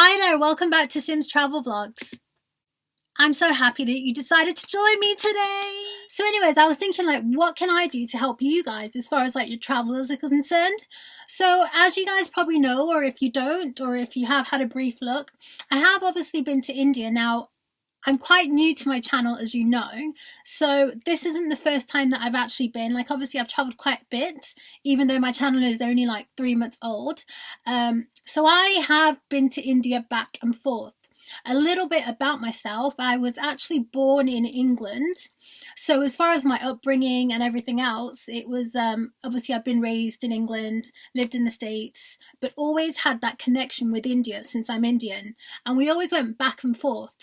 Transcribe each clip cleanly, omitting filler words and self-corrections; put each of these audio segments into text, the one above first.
Hi there, welcome back to Sims Travel Vlogs. I'm so happy that you decided to join me today. So anyways, I was thinking what can I do to help you guys as far as your travelers are concerned? So as you guys probably know, or if you don't, or if you have had a brief look, I have obviously been to India. Now, I'm quite new to my channel, as you know, so this isn't the first time that I've actually been. Obviously I've traveled quite a bit, even though my channel is only 3 months old. So I have been to India back and forth. A little bit about myself: I was actually born in England, so as far as my upbringing and everything else, it was obviously I've been raised in England, lived in the States, but always had that connection with India since I'm Indian, and we always went back and forth.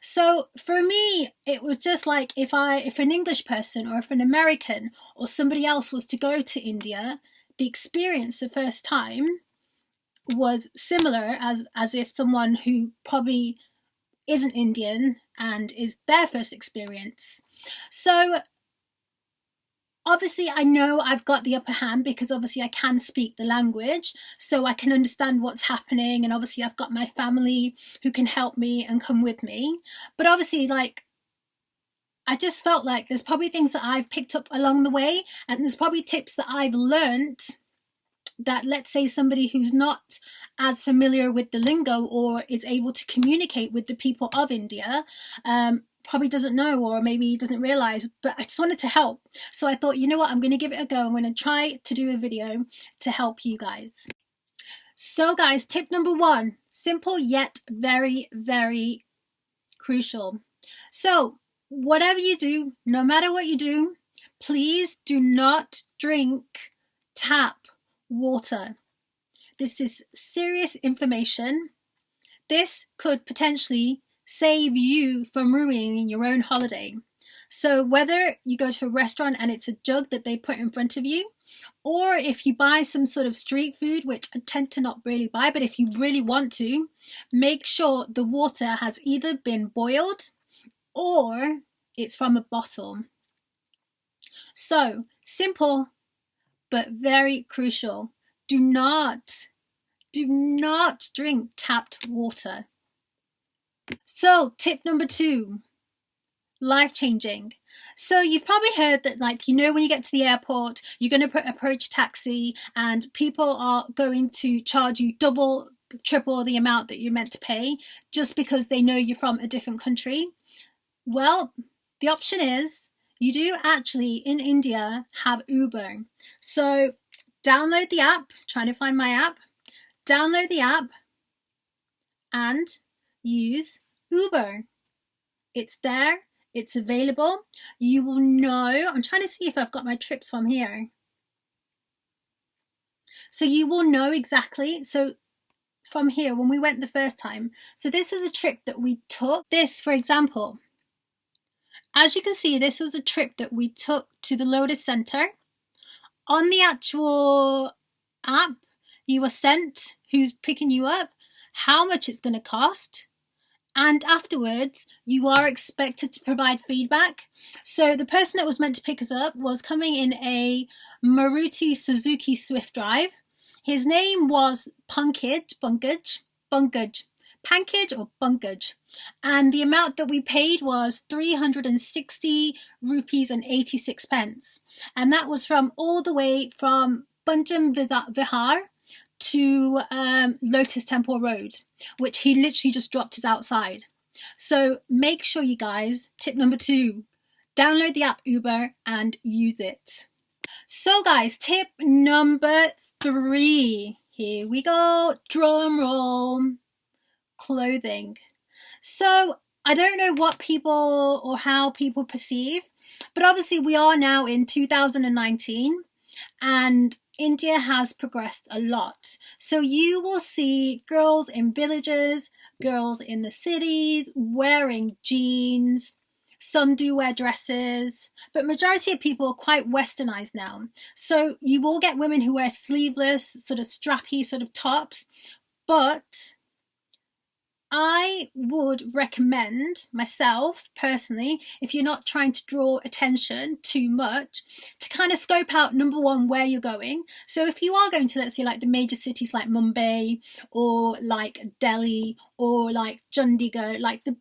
So for me, it was just if an English person or if an American or somebody else was to go to India, the experience the first time was similar as if someone who probably isn't Indian and is their first experience. So obviously I know I've got the upper hand because obviously I can speak the language, so I can understand what's happening, and obviously I've got my family who can help me and come with me. But obviously I just felt there's probably things that I've picked up along the way, and there's probably tips that I've learnt that, let's say, somebody who's not as familiar with the lingo or is able to communicate with the people of India probably doesn't know, or maybe doesn't realize. But I just wanted to help, so I thought, you know what, I'm going to give it a go. I'm going to try to do a video to help you guys. So guys, tip number 1, simple yet very, very crucial. So whatever you do, no matter what you do, please do not drink tap water. This is serious information. This could potentially save you from ruining your own holiday. So whether you go to a restaurant and it's a jug that they put in front of you, or if you buy some sort of street food, which I tend to not really buy, but if you really want to, make sure the water has either been boiled or it's from a bottle. So simple but very crucial. Do not drink tapped water. So tip number 2, life-changing. So you've probably heard that when you get to the airport, you're going to approach a taxi and people are going to charge you double, triple the amount that you're meant to pay just because they know you're from a different country. Well, the option is you do actually in India have Uber. So download the app, trying to find my app, download the app and use Uber. It's there, it's available. You will know, I'm trying to see if I've got my trips from here. So you will know exactly. So from here, when we went the first time, so this is a trip that we took. This, for example, as you can see, this was a trip that we took to the Lotus Center. On the actual app, you are sent who's picking you up, how much it's going to cost, and afterwards you are expected to provide feedback. So the person that was meant to pick us up was coming in a Maruti Suzuki Swift Drive. His name was Pankaj, and the amount that we paid was 360 rupees and 86 pence, and that was from all the way from Bunjam Vihar to Lotus Temple Road, which he literally just dropped us outside. So make sure you guys, tip number 2, download the app Uber and use it. So guys, tip number 3, here we go, drum roll. Clothing. So I don't know what people or how people perceive, but obviously we are now in 2019 and India has progressed a lot. So you will see girls in villages, girls in the cities wearing jeans. Some do wear dresses, but majority of people are quite westernized now. So you will get women who wear sleeveless, sort of strappy sort of tops, but I would recommend myself personally, if you're not trying to draw attention too much, to kind of scope out, number one, where you're going. So if you are going to, let's say, like the major cities like Mumbai or like Delhi or like Chandigarh, like the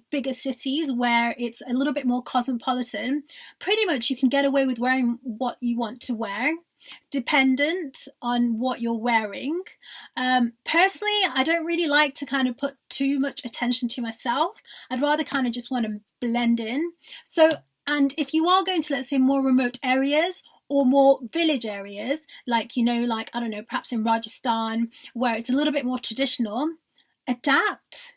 bigger cities where it's a little bit more cosmopolitan, pretty much you can get away with wearing what you want to wear, dependent on what you're wearing. Personally, I don't really like to kind of put too much attention to myself. I'd rather kind of just want to blend in. So, and if you are going to, let's say, more remote areas or more village areas, like, you know, like, I don't know, perhaps in Rajasthan, where it's a little bit more traditional, adapt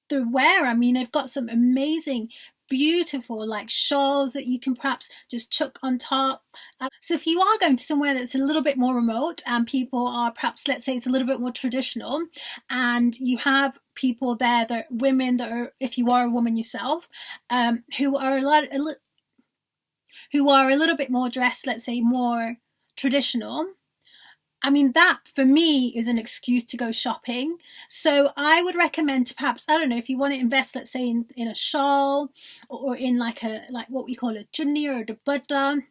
the wear. I mean, they've got some amazing, beautiful like shawls that you can perhaps just chuck on top. So if you are going to somewhere that's a little bit more remote and people are perhaps, let's say it's a little bit more traditional, and you have people there, that women that are, if you are a woman yourself, who are a little bit more dressed, let's say more traditional, I mean, that for me is an excuse to go shopping. So I would recommend to perhaps, I don't know, if you want to invest, let's say in a shawl or in like what we call a chunni or a dupatta.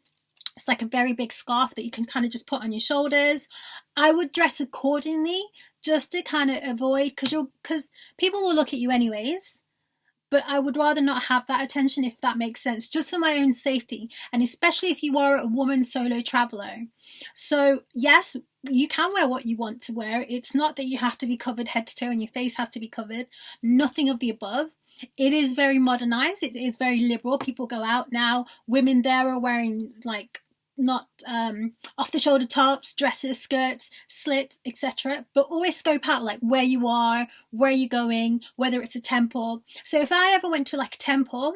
It's like a very big scarf that you can kind of just put on your shoulders. I would dress accordingly just to kind of avoid, because people will look at you anyways. But I would rather not have that attention, if that makes sense, just for my own safety. And especially if you are a woman solo traveler. So yes, you can wear what you want to wear. It's not that you have to be covered head to toe and your face has to be covered. Nothing of the above. It is very modernized. It is very liberal. People go out now. Women there are wearing like not off the shoulder tops, dresses, skirts, slits, etc. But always scope out like where you are, where you're going, whether it's a temple. So if I ever went to like a temple,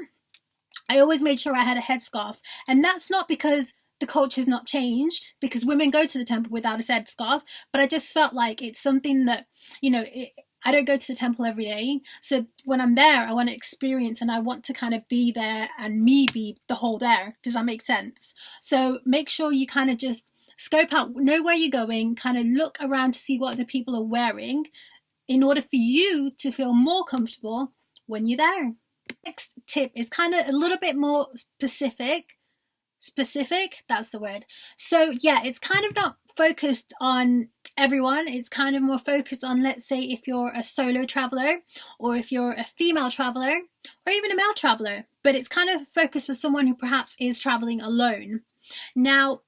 I always made sure I had a headscarf. And that's not because the culture's not changed, because women go to the temple without a headscarf, but I just felt like it's something that, you know, I don't go to the temple every day. So when I'm there, I want to experience and I want to kind of be there and me be the whole there. Does that make sense? So make sure you kind of just scope out, know where you're going, kind of look around to see what other people are wearing in order for you to feel more comfortable when you're there. Next tip is kind of a little bit more specific, that's the word. So yeah, it's kind of not focused on everyone. It's kind of more focused on, let's say, if you're a solo traveler or if you're a female traveler or even a male traveler, but it's kind of focused for someone who perhaps is traveling alone. Now,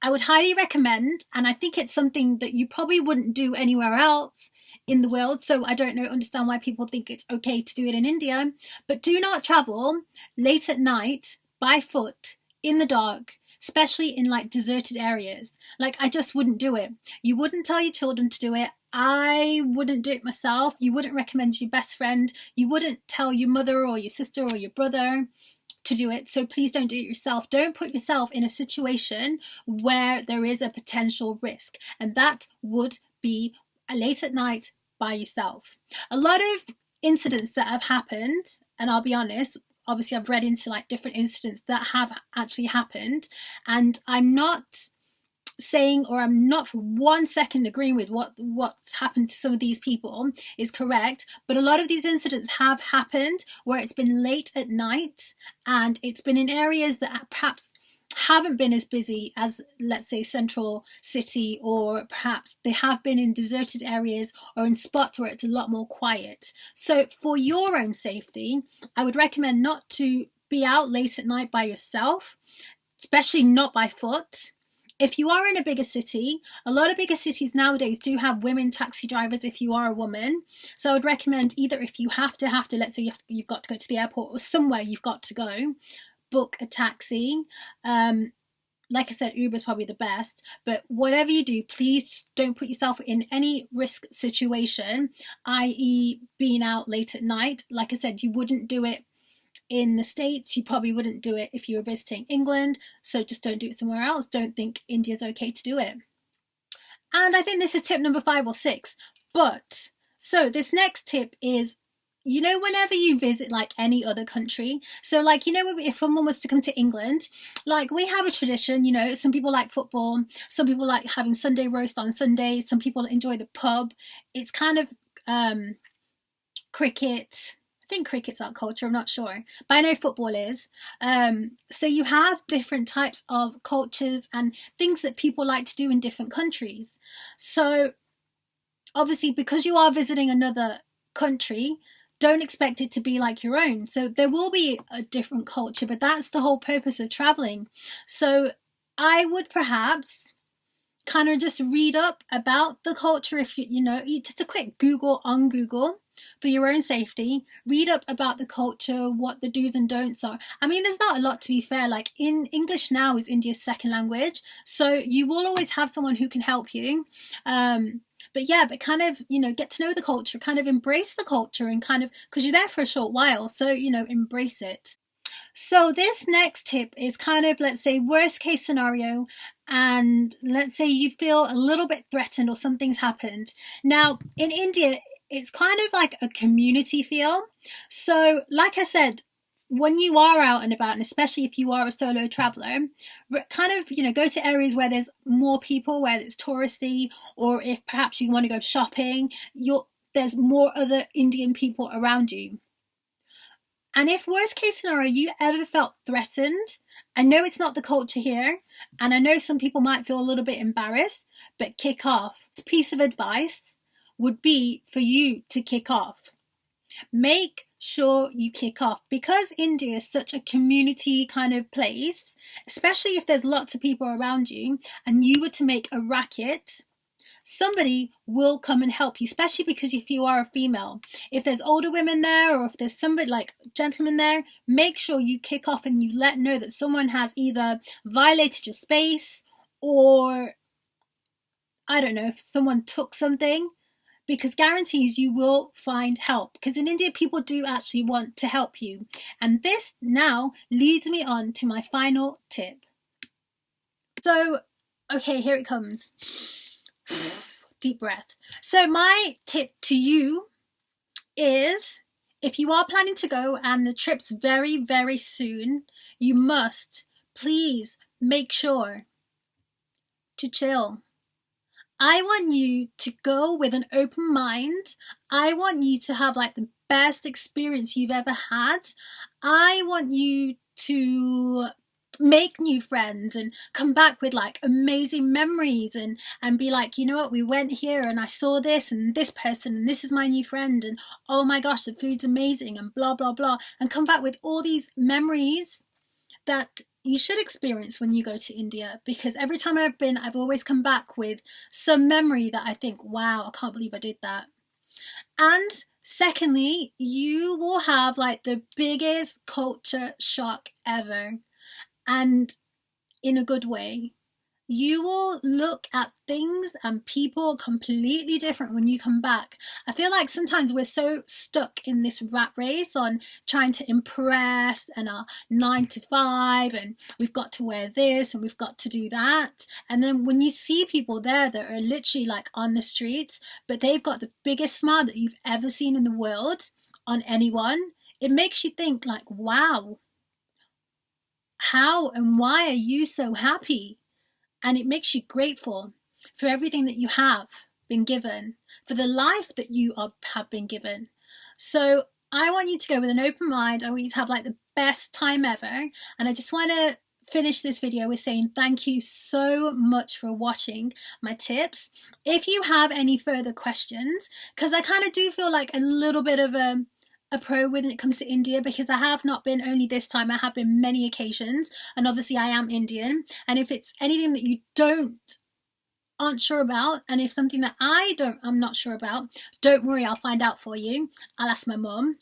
I would highly recommend, and I think it's something that you probably wouldn't do anywhere else in the world, so I don't understand why people think it's okay to do it in India, but do not travel late at night by foot in the dark, especially in like deserted areas. Like, I just wouldn't do it. You wouldn't tell your children to do it. I wouldn't do it myself. You wouldn't recommend your best friend. You wouldn't tell your mother or your sister or your brother to do it. So please don't do it yourself. Don't put yourself in a situation where there is a potential risk. And that would be late at night by yourself. A lot of incidents that have happened, and I'll be honest, obviously I've read into like different incidents that have actually happened, and I'm not saying, or I'm not for 1 second agreeing with what's happened to some of these people is correct, but a lot of these incidents have happened where it's been late at night and it's been in areas that perhaps haven't been as busy as, let's say, central city, or perhaps they have been in deserted areas or in spots where it's a lot more quiet. So for your own safety, I would recommend not to be out late at night by yourself, especially not by foot. If you are in a bigger city, a lot of bigger cities nowadays do have women taxi drivers if you are a woman. So I would recommend, either if you have to, let's say you've got to go to the airport or somewhere you've got to go, book a taxi. Like I said, Uber is probably the best, but whatever you do, please don't put yourself in any risk situation, i.e. being out late at night. Like I said, you wouldn't do it in the States. You probably wouldn't do it if you were visiting England, so just don't do it somewhere else. Don't think India's okay to do it. And I think this is tip number 5 or 6. But so this next tip is, you know, whenever you visit like any other country, so like, you know, if someone was to come to England, like we have a tradition, you know, some people like football, some people like having Sunday roast on Sunday, some people enjoy the pub. It's kind of cricket. I think cricket's our culture, I'm not sure, but I know football is. So you have different types of cultures and things that people like to do in different countries. So obviously, because you are visiting another country, don't expect it to be like your own. So there will be a different culture, but that's the whole purpose of traveling. So I would perhaps kind of just read up about the culture. If you know, just a quick Google on Google for your own safety, read up about the culture, what the do's and don'ts are. I mean, there's not a lot, to be fair. Like, in English now is India's second language, so you will always have someone who can help you. But yeah, but kind of, you know, get to know the culture, kind of embrace the culture, and kind of, because you're there for a short while, so, you know, embrace it. So this next tip is kind of, let's say, worst case scenario, and let's say you feel a little bit threatened or something's happened. Now, in India, it's kind of like a community feel. So like I said, when you are out and about, and especially if you are a solo traveler, kind of, you know, go to areas where there's more people, where it's touristy, or if perhaps you want to go shopping, there's more other Indian people around you. And if worst case scenario, you ever felt threatened, I know it's not the culture here, and I know some people might feel a little bit embarrassed, but kick off. This piece of advice would be for you to kick off. Make sure you kick off, because India is such a community kind of place, especially if there's lots of people around you and you were to make a racket, somebody will come and help you, especially because if you are a female. If there's older women there, or if there's somebody like gentlemen there, make sure you kick off and you let know that someone has either violated your space, or I don't know, if someone took something, because guarantees you will find help, because in India people do actually want to help you. And this now leads me on to my final tip. So okay, here it comes. Deep breath. So my tip to you is, if you are planning to go and the trip's very, very soon, you must please make sure to chill. I want you to go with an open mind. I want you to have like the best experience you've ever had. I want you to make new friends and come back with like amazing memories, and be like, you know what, we went here and I saw this and this person and this is my new friend, and oh my gosh, the food's amazing, and blah blah blah, and come back with all these memories that you should experience when you go to India. Because every time I've been, I've always come back with some memory that I think, wow, I can't believe I did that. And secondly, you will have like the biggest culture shock ever, and in a good way. You will look at things and people completely different when you come back. I feel like sometimes we're so stuck in this rat race on trying to impress, and our 9 to 5, and we've got to wear this and we've got to do that. And then when you see people there that are literally like on the streets, but they've got the biggest smile that you've ever seen in the world on anyone, it makes you think like, wow, how and why are you so happy? And it makes you grateful for everything that you have been given, for the life that you have been given. So I want you to go with an open mind. I want you to have like the best time ever. And I just want to finish this video with saying thank you so much for watching my tips. If you have any further questions, because I kind of do feel like a little bit of a pro when it comes to India, because I have not been only this time, I have been many occasions, and obviously I am Indian. And if it's anything that you aren't sure about, and if something that I'm not sure about, don't worry, I'll find out for you. I'll ask my mum.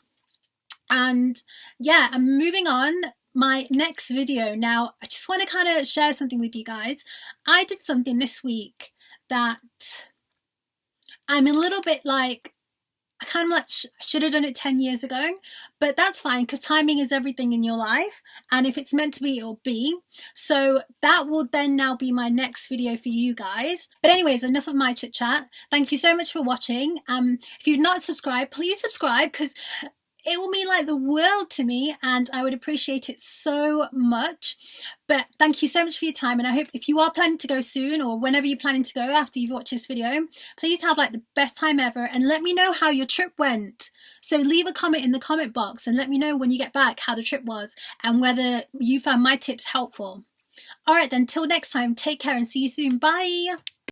And yeah, I'm moving on. My next video now, I just want to kind of share something with you guys. I did something this week that I'm a little bit like, I kind of like should have done it 10 years ago, but that's fine, because timing is everything in your life, and if it's meant to be, it'll be. So that will then now be my next video for you guys. But anyways, enough of my chit chat. Thank you so much for watching. If you've not subscribed, please subscribe, because it will mean like the world to me, and I would appreciate it so much. But thank you so much for your time, and I hope if you are planning to go soon, or whenever you're planning to go after you've watched this video, please have like the best time ever, and let me know how your trip went. So leave a comment in the comment box and let me know when you get back how the trip was and whether you found my tips helpful. All right then, till next time, take care and see you soon. Bye.